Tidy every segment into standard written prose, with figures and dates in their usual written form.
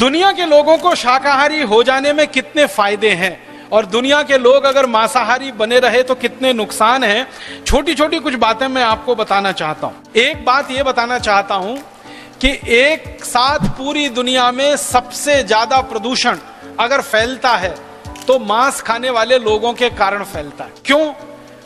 दुनिया के लोगों को शाकाहारी हो जाने में कितने फायदे हैं और दुनिया के लोग अगर मांसाहारी बने रहे तो कितने नुकसान हैं, छोटी छोटी कुछ बातें मैं आपको बताना चाहता हूं। एक बात यह बताना चाहता हूं कि एक साथ पूरी दुनिया में सबसे ज्यादा प्रदूषण अगर फैलता है तो मांस खाने वाले लोगों के कारण फैलता है। क्यों?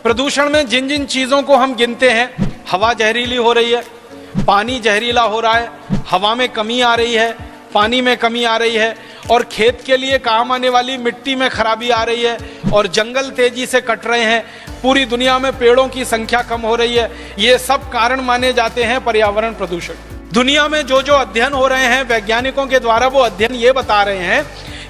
प्रदूषण में जिन जिन चीजों को हम गिनते हैं, हवा जहरीली हो रही है, पानी जहरीला हो रहा है, हवा में कमी आ रही है, पानी में कमी आ रही है, और खेत के लिए काम आने वाली मिट्टी में खराबी आ रही है, और जंगल तेजी से कट रहे हैं, पूरी दुनिया में पेड़ों की संख्या कम हो रही है। ये सब कारण माने जाते हैं पर्यावरण प्रदूषण। दुनिया में जो जो अध्ययन हो रहे हैं वैज्ञानिकों के द्वारा, वो अध्ययन ये बता रहे हैं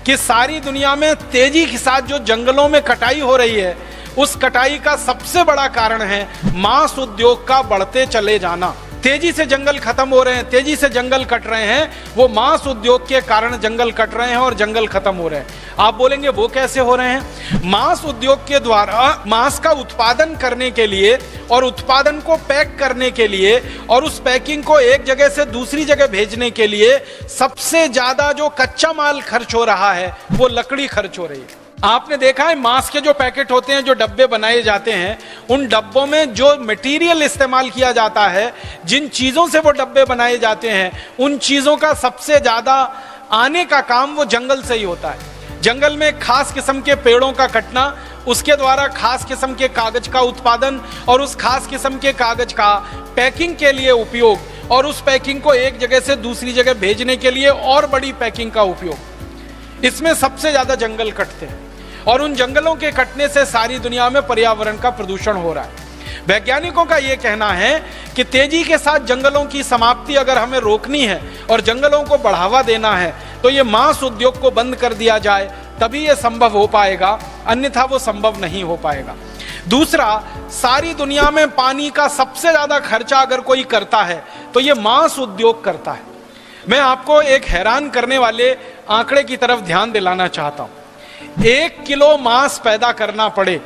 कि सारी दुनिया में तेजी के साथ जो जंगलों में कटाई हो रही है, उस कटाई का सबसे बड़ा कारण है मांस उद्योग का बढ़ते चले जाना। तेजी से जंगल खत्म हो रहे हैं, तेजी से जंगल कट रहे हैं, वो मांस उद्योग के कारण जंगल कट रहे हैं और जंगल खत्म हो रहे हैं। आप बोलेंगे वो कैसे हो रहे हैं? मांस उद्योग के द्वारा मांस का उत्पादन करने के लिए और उत्पादन को पैक करने के लिए और उस पैकिंग को एक जगह से दूसरी जगह भेजने के लिए सबसे ज्यादा जो कच्चा माल खर्च हो रहा है वो लकड़ी खर्च हो रही है। आपने देखा है मांस के जो पैकेट होते हैं, जो डब्बे बनाए जाते हैं, उन डब्बों में जो मटेरियल इस्तेमाल किया जाता है, जिन चीजों से वो डब्बे बनाए जाते हैं, उन चीजों का सबसे ज्यादा आने का काम वो जंगल से ही होता है। जंगल में खास किस्म के पेड़ों का कटना, उसके द्वारा खास किस्म के कागज का उत्पादन और उस खास किस्म के कागज का पैकिंग के लिए उपयोग, और उस पैकिंग को एक जगह से दूसरी जगह भेजने के लिए और बड़ी पैकिंग का उपयोग, इसमें सबसे ज्यादा जंगल कटते हैं। और उन जंगलों के कटने से सारी दुनिया में पर्यावरण का प्रदूषण हो रहा है। वैज्ञानिकों का यह कहना है कि तेजी के साथ जंगलों की समाप्ति अगर हमें रोकनी है और जंगलों को बढ़ावा देना है तो ये मांस उद्योग को बंद कर दिया जाए, तभी यह संभव हो पाएगा, अन्यथा वो संभव नहीं हो पाएगा। दूसरा, सारी दुनिया में पानी का सबसे ज्यादा खर्चा अगर कोई करता है तो ये मांस उद्योग करता है। मैं आपको एक हैरान करने वाले आंकड़े की तरफ ध्यान दिलाना चाहता हूं। 1 किलो मांस पैदा करना पड़े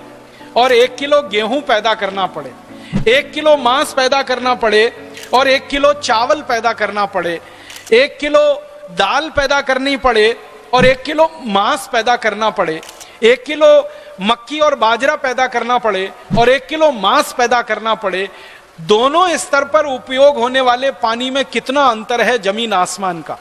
और 1 किलो गेहूं पैदा करना पड़े, 1 किलो मांस पैदा करना पड़े और 1 किलो चावल पैदा करना पड़े, 1 किलो दाल पैदा करनी पड़े और 1 किलो मांस पैदा करना पड़े, 1 किलो मक्की और बाजरा पैदा करना पड़े और 1 किलो मांस पैदा करना पड़े, दोनों स्तर पर उपयोग होने वाले पानी में कितना अंतर है जमीन आसमान का।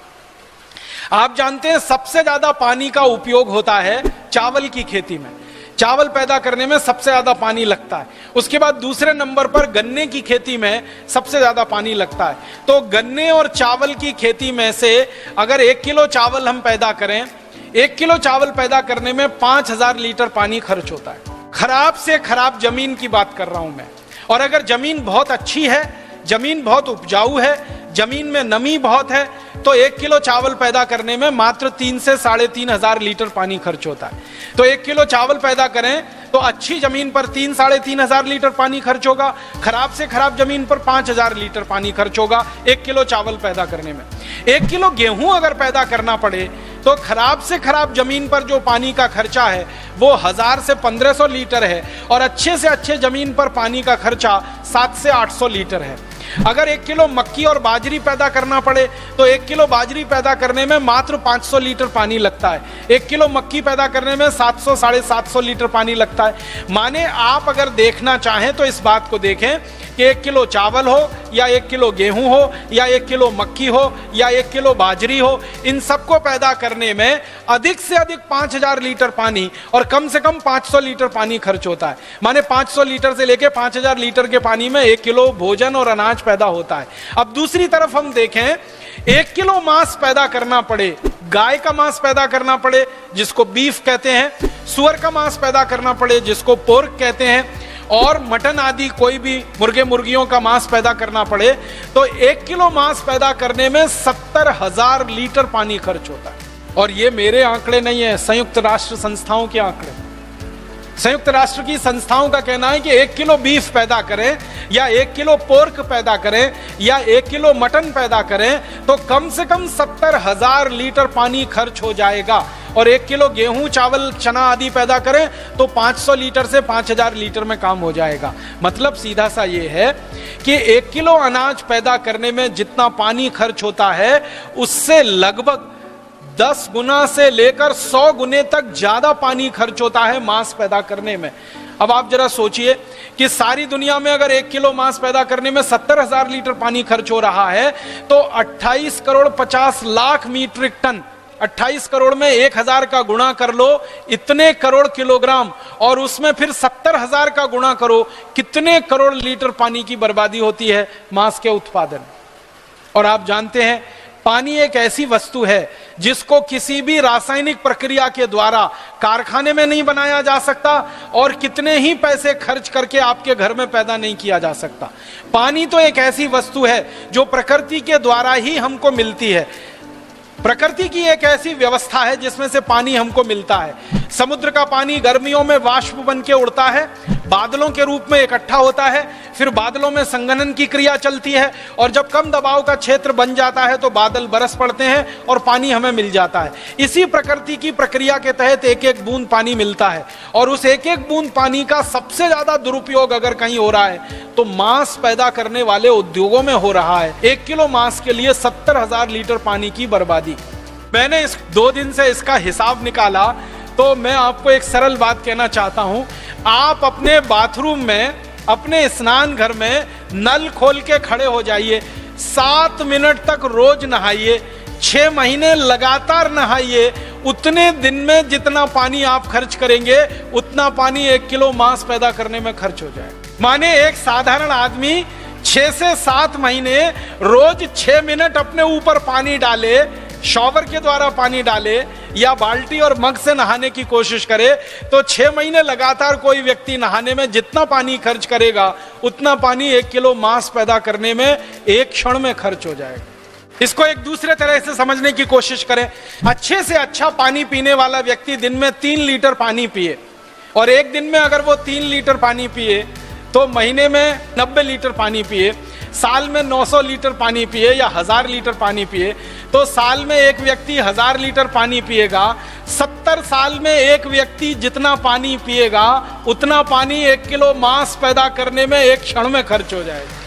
आप जानते हैं सबसे ज्यादा पानी का उपयोग होता है चावल की खेती में। चावल पैदा करने में सबसे ज्यादा पानी लगता है। उसके बाद दूसरे नंबर पर गन्ने की खेती में सबसे ज्यादा पानी लगता है। तो गन्ने और चावल की खेती में से अगर 1 किलो चावल हम पैदा करें, 1 किलो चावल पैदा करने में 5000 लीटर पानी खर्च होता है। खराब से खराब जमीन की बात कर रहा हूं मैं। और अगर जमीन बहुत अच्छी है, जमीन बहुत उपजाऊ है, जमीन में नमी बहुत है, तो 1 किलो चावल पैदा करने में मात्र 3 से 3500 लीटर पानी खर्च होता है। तो 1 किलो चावल पैदा करें तो अच्छी जमीन पर 3-3500 लीटर पानी खर्च होगा, खराब से खराब जमीन पर 5000 लीटर पानी खर्च होगा 1 किलो चावल पैदा करने में। 1 किलो गेहूं अगर पैदा करना पड़े तो खराब से खराब जमीन पर जो पानी का खर्चा है वो 1000 से 1500 लीटर है और अच्छे से अच्छे जमीन पर पानी का खर्चा 700 से 800 लीटर है। अगर 1 किलो मक्की और बाजरी पैदा करना पड़े तो 1 किलो बाजरी पैदा करने में मात्र 500 लीटर पानी लगता है। 1 किलो मक्की पैदा करने में 700-750 लीटर पानी लगता है। माने आप अगर देखना चाहें तो इस बात को देखें कि 1 किलो चावल हो या 1 किलो गेहूं हो या 1 किलो मक्की हो या 1 किलो बाजरी हो, इन सबको पैदा करने में अधिक से अधिक 5000 लीटर पानी और कम से कम 500 लीटर पानी खर्च होता है। माने 500 लीटर से लेके 5000 लीटर के पानी में 1 किलो भोजन और अनाज पैदा होता है। अब दूसरी तरफ हम देखें, 1 किलो मांस पैदा करना पड़े, गाय का मांस पैदा करना पड़े जिसको बीफ कहते हैं, सुअर का मांस पैदा करना पड़े जिसको पोर्क कहते हैं, और मटन आदि कोई भी मुर्गे मुर्गियों का मांस पैदा करना पड़े तो 1 किलो मांस पैदा करने में 70,000 लीटर पानी खर्च होता है। और ये मेरे आंकड़े नहीं है, संयुक्त राष्ट्र संस्थाओं के आंकड़े। संयुक्त राष्ट्र की संस्थाओं का कहना है कि 1 किलो बीफ पैदा करें या 1 किलो पोर्क पैदा करें या 1 किलो मटन पैदा करें तो कम से कम 70,000 लीटर पानी खर्च हो जाएगा। और 1 किलो गेहूं, चावल, चना आदि पैदा करें तो 500 लीटर से 5000 लीटर में काम हो जाएगा। मतलब सीधा सा ये है कि 1 किलो अनाज पैदा करने में जितना पानी खर्च होता है उससे लगभग 10 गुना से लेकर 100 गुने तक ज्यादा पानी खर्च होता है मांस पैदा करने में। अब आप जरा सोचिए कि सारी दुनिया में अगर 1 किलो मांस पैदा करने में 70,000 लीटर पानी खर्च हो रहा है, तो 28 करोड़ 50 लाख मीट्रिक टन, 28 करोड़ में 1000 का गुणा कर लो, इतने करोड़ किलोग्राम, और उसमें फिर 70,000 का गुणा करो, कितने करोड़ लीटर पानी की बर्बादी होती है मांस के उत्पादन। और आप जानते हैं, पानी एक ऐसी वस्तु है जिसको किसी भी रासायनिक प्रक्रिया के द्वारा कारखाने में नहीं बनाया जा सकता, और कितने ही पैसे खर्च करके आपके घर में पैदा नहीं किया जा सकता। पानी तो एक ऐसी वस्तु है जो प्रकृति के द्वारा ही हमको मिलती है। प्रकृति की एक ऐसी व्यवस्था है जिसमें से पानी हमको मिलता है। समुद्र का पानी गर्मियों में वाष्प बन के उड़ता है, बादलों के रूप में इकट्ठा होता है, फिर बादलों में संघनन की क्रिया चलती है, और जब कम दबाव का क्षेत्र बन जाता है तो बादल बरस पड़ते हैं और पानी हमें मिल जाता है। इसी प्रकृति की प्रक्रिया के तहत एक एक बूंद पानी मिलता है, और उस एक एक बूंद पानी का सबसे ज्यादा दुरुपयोग अगर कहीं हो रहा है तो मांस पैदा करने वाले उद्योगों में हो रहा है। 1 किलो मांस के लिए 70,000 लीटर पानी की बर्बादी। मैंने इस 2 दिन से इसका हिसाब निकाला, तो मैं आपको एक सरल बात कहना चाहता हूं। आप अपने बाथरूम में, अपने स्नान घर में नल खोल के खड़े हो जाइए, 7 मिनट तक रोज नहाइए, 6 महीने लगातार नहाइए, उतने दिन में जितना पानी आप खर्च करेंगे उतना पानी 1 किलो मांस पैदा करने में खर्च हो जाए। माने एक साधारण आदमी 6 से 7 महीने रोज 6 मिनट अपने ऊपर पानी डाले, शॉवर के द्वारा पानी डाले या बाल्टी और मग से नहाने की कोशिश करे, तो 6 महीने लगातार कोई व्यक्ति नहाने में जितना पानी खर्च करेगा उतना पानी 1 किलो मांस पैदा करने में एक क्षण में खर्च हो जाएगा। इसको एक दूसरे तरह से समझने की कोशिश करें। अच्छे से अच्छा पानी पीने वाला व्यक्ति दिन में 3 लीटर पानी पिए, और एक दिन में अगर वो 3 लीटर पानी पिए तो महीने में 90 लीटर पानी पिए, साल में 900 लीटर पानी पिए या 1000 लीटर पानी पिए, तो साल में एक व्यक्ति 1000 लीटर पानी पिएगा। 70 साल में एक व्यक्ति जितना पानी पिएगा उतना पानी 1 किलो मांस पैदा करने में एक क्षण में खर्च हो जाएगा।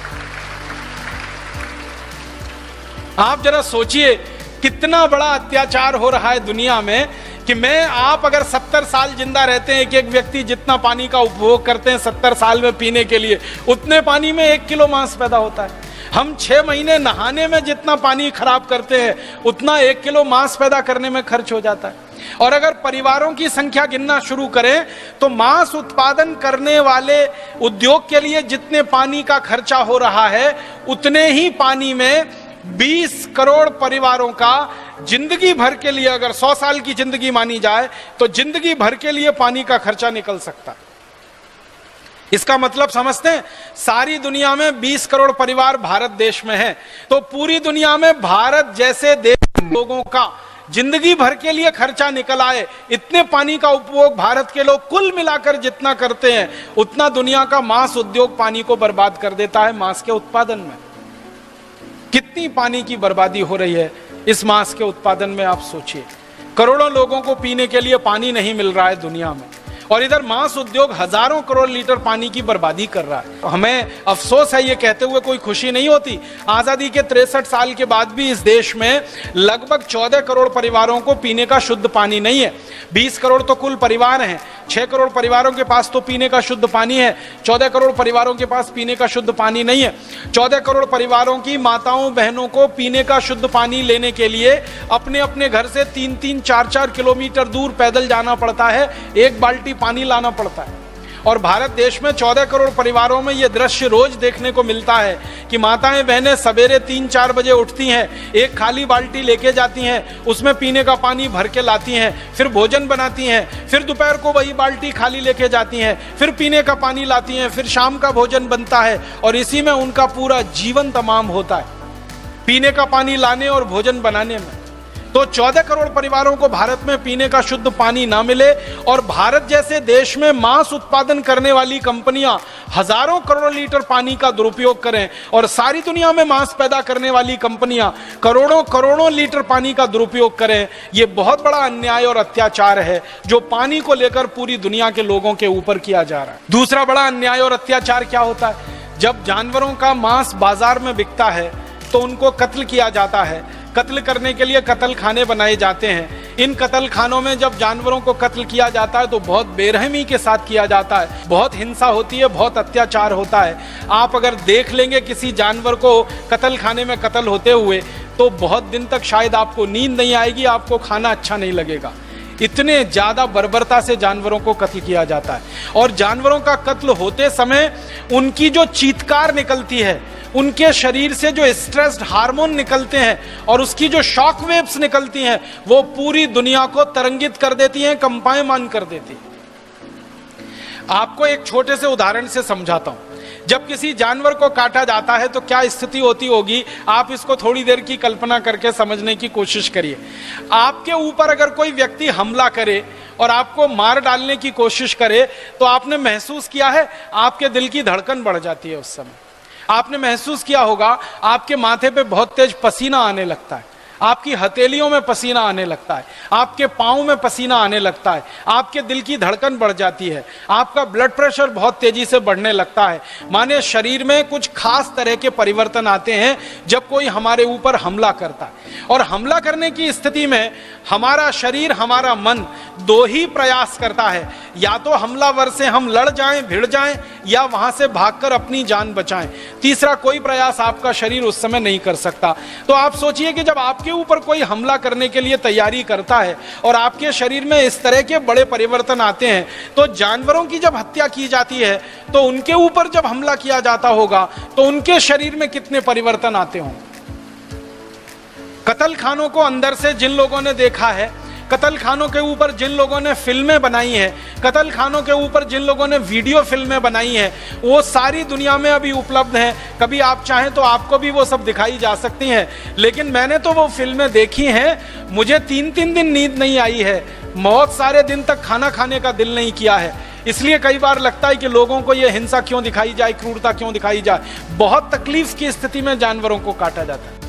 आप जरा सोचिए कितना बड़ा अत्याचार हो रहा है दुनिया में कि आप अगर 70 साल जिंदा रहते हैं, एक व्यक्ति जितना पानी का उपभोग करते हैं 70 साल में पीने के लिए, उतने पानी में 1 किलो मांस पैदा होता है। हम 6 महीने नहाने में जितना पानी खराब करते हैं उतना 1 किलो मांस पैदा करने में खर्च हो जाता है। और अगर परिवारों की संख्या गिनना शुरू करें तो मांस उत्पादन करने वाले उद्योग के लिए जितने पानी का खर्चा हो रहा है उतने ही पानी में 20 करोड़ परिवारों का जिंदगी भर के लिए, अगर 100 साल की जिंदगी मानी जाए तो जिंदगी भर के लिए पानी का खर्चा निकल सकता है। इसका मतलब समझते हैं, सारी दुनिया में 20 करोड़ परिवार भारत देश में हैं, तो पूरी दुनिया में भारत जैसे देश लोगों का जिंदगी भर के लिए खर्चा निकल आए, इतने पानी का उपभोग भारत के लोग कुल मिलाकर जितना करते हैं उतना दुनिया का मांस उद्योग पानी को बर्बाद कर देता है। मांस के उत्पादन में कितनी पानी की बर्बादी हो रही है इस मांस के उत्पादन में, आप सोचिए। करोड़ों लोगों को पीने के लिए पानी नहीं मिल रहा है दुनिया में, और इधर मांस उद्योग हजारों करोड़ लीटर पानी की बर्बादी कर रहा है। हमें अफसोस है ये कहते हुए कोई खुशी नहीं होती, आजादी के 63 साल के बाद भी इस देश में लगभग 14 करोड़ परिवारों को पीने का शुद्ध पानी नहीं है। 20 करोड़ तो कुल परिवार हैं, 6 करोड़ परिवारों के पास तो पीने का शुद्ध पानी है, 14 करोड़ परिवारों के पास पीने का शुद्ध पानी नहीं है। 14 करोड़ परिवारों की माताओं बहनों को पीने का शुद्ध पानी लेने के लिए अपने अपने घर से 3-3, 4-4 किलोमीटर दूर पैदल जाना पड़ता है, एक बाल्टी पानी लाना पड़ता है। और भारत देश में 14 करोड़ परिवारों में यह दृश्य रोज देखने को मिलता है कि माताएं बहनें सवेरे 3-4 बजे उठती हैं, एक खाली बाल्टी लेके जाती हैं, उसमें पीने का पानी भर के लाती हैं, फिर भोजन बनाती हैं, फिर दोपहर को वही बाल्टी खाली लेके जाती हैं, फिर पीने का पानी लाती हैं, फिर शाम का भोजन बनता है, और इसी में उनका पूरा जीवन तमाम होता है, पीने का पानी लाने और भोजन बनाने में। तो 14 करोड़ परिवारों को भारत में पीने का शुद्ध पानी ना मिले, और भारत जैसे देश में मांस उत्पादन करने वाली कंपनियां हजारों करोड़ लीटर पानी का दुरुपयोग करें, और सारी दुनिया में मांस पैदा करने वाली कंपनियां करोड़ों करोड़ों लीटर पानी का दुरुपयोग करें, यह बहुत बड़ा अन्याय और अत्याचार है जो पानी को लेकर पूरी दुनिया के लोगों के ऊपर किया जा रहा है। दूसरा बड़ा अन्याय और अत्याचार क्या होता है, जब जानवरों का मांस बाजार में बिकता है तो उनको कत्ल किया जाता है, कत्ल करने के लिए कत्ल खाने बनाए जाते हैं। इन कत्ल खानों में जब जानवरों को कत्ल किया जाता है तो बहुत बेरहमी के साथ किया जाता है, बहुत हिंसा होती है, बहुत अत्याचार होता है। आप अगर देख लेंगे किसी जानवर को कत्ल खाने में कत्ल होते हुए तो बहुत दिन तक शायद आपको नींद नहीं आएगी, आपको खाना अच्छा नहीं लगेगा। इतने ज्यादा बर्बरता से जानवरों को कत्ल किया जाता है। और जानवरों का कत्ल होते समय उनकी जो चीत्कार निकलती है, उनके शरीर से जो स्ट्रेस्ड हार्मोन निकलते हैं और उसकी जो शॉक वेव्स निकलती हैं, वो पूरी दुनिया को तरंगित कर देती हैं, कंपायमान कर देती हैं। आपको एक छोटे से उदाहरण से समझाता हूं। जब किसी जानवर को काटा जाता है तो क्या स्थिति होती होगी, आप इसको थोड़ी देर की कल्पना करके समझने की कोशिश करिए। आपके ऊपर अगर कोई व्यक्ति हमला करे और आपको मार डालने की कोशिश करे तो आपने महसूस किया है, आपके दिल की धड़कन बढ़ जाती है। उस समय आपने महसूस किया होगा, आपके माथे पे बहुत तेज पसीना आने लगता है, आपकी हथेलियों में पसीना आने लगता है, आपके पाँव में पसीना आने लगता है, आपके दिल की धड़कन बढ़ जाती है, आपका ब्लड प्रेशर बहुत तेजी से बढ़ने लगता है। माने शरीर में कुछ खास तरह के परिवर्तन आते हैं जब कोई हमारे ऊपर हमला करता है। और हमला करने की स्थिति में हमारा शरीर, हमारा मन दो ही प्रयास करता है, या तो हमलावर से हम लड़ जाएं, भिड़ जाएं, या वहां से भागकर अपनी जान बचाएं। तीसरा कोई प्रयास आपका शरीर उस समय नहीं कर सकता। तो आप सोचिए कि जब आपके ऊपर कोई हमला करने के लिए तैयारी करता है और आपके शरीर में इस तरह के बड़े परिवर्तन आते हैं, तो जानवरों की जब हत्या की जाती है तो उनके ऊपर जब हमला किया जाता होगा तो उनके शरीर में कितने परिवर्तन आते होंगे। कत्ल खानों को अंदर से जिन लोगों ने देखा है, कत्ल खानों के ऊपर जिन लोगों ने फिल्में बनाई हैं, कत्ल खानों के ऊपर जिन लोगों ने वीडियो फिल्में बनाई हैं, वो सारी दुनिया में अभी उपलब्ध हैं। कभी आप चाहें तो आपको भी वो सब दिखाई जा सकती हैं। लेकिन मैंने तो वो फिल्में देखी हैं, मुझे 3-3 दिन नींद नहीं आई है, बहुत सारे दिन तक खाना खाने का दिल नहीं किया है। इसलिए कई बार लगता है कि लोगों को ये हिंसा क्यों दिखाई जाए, क्रूरता क्यों दिखाई जाए। बहुत तकलीफ की स्थिति में जानवरों को काटा जाता है।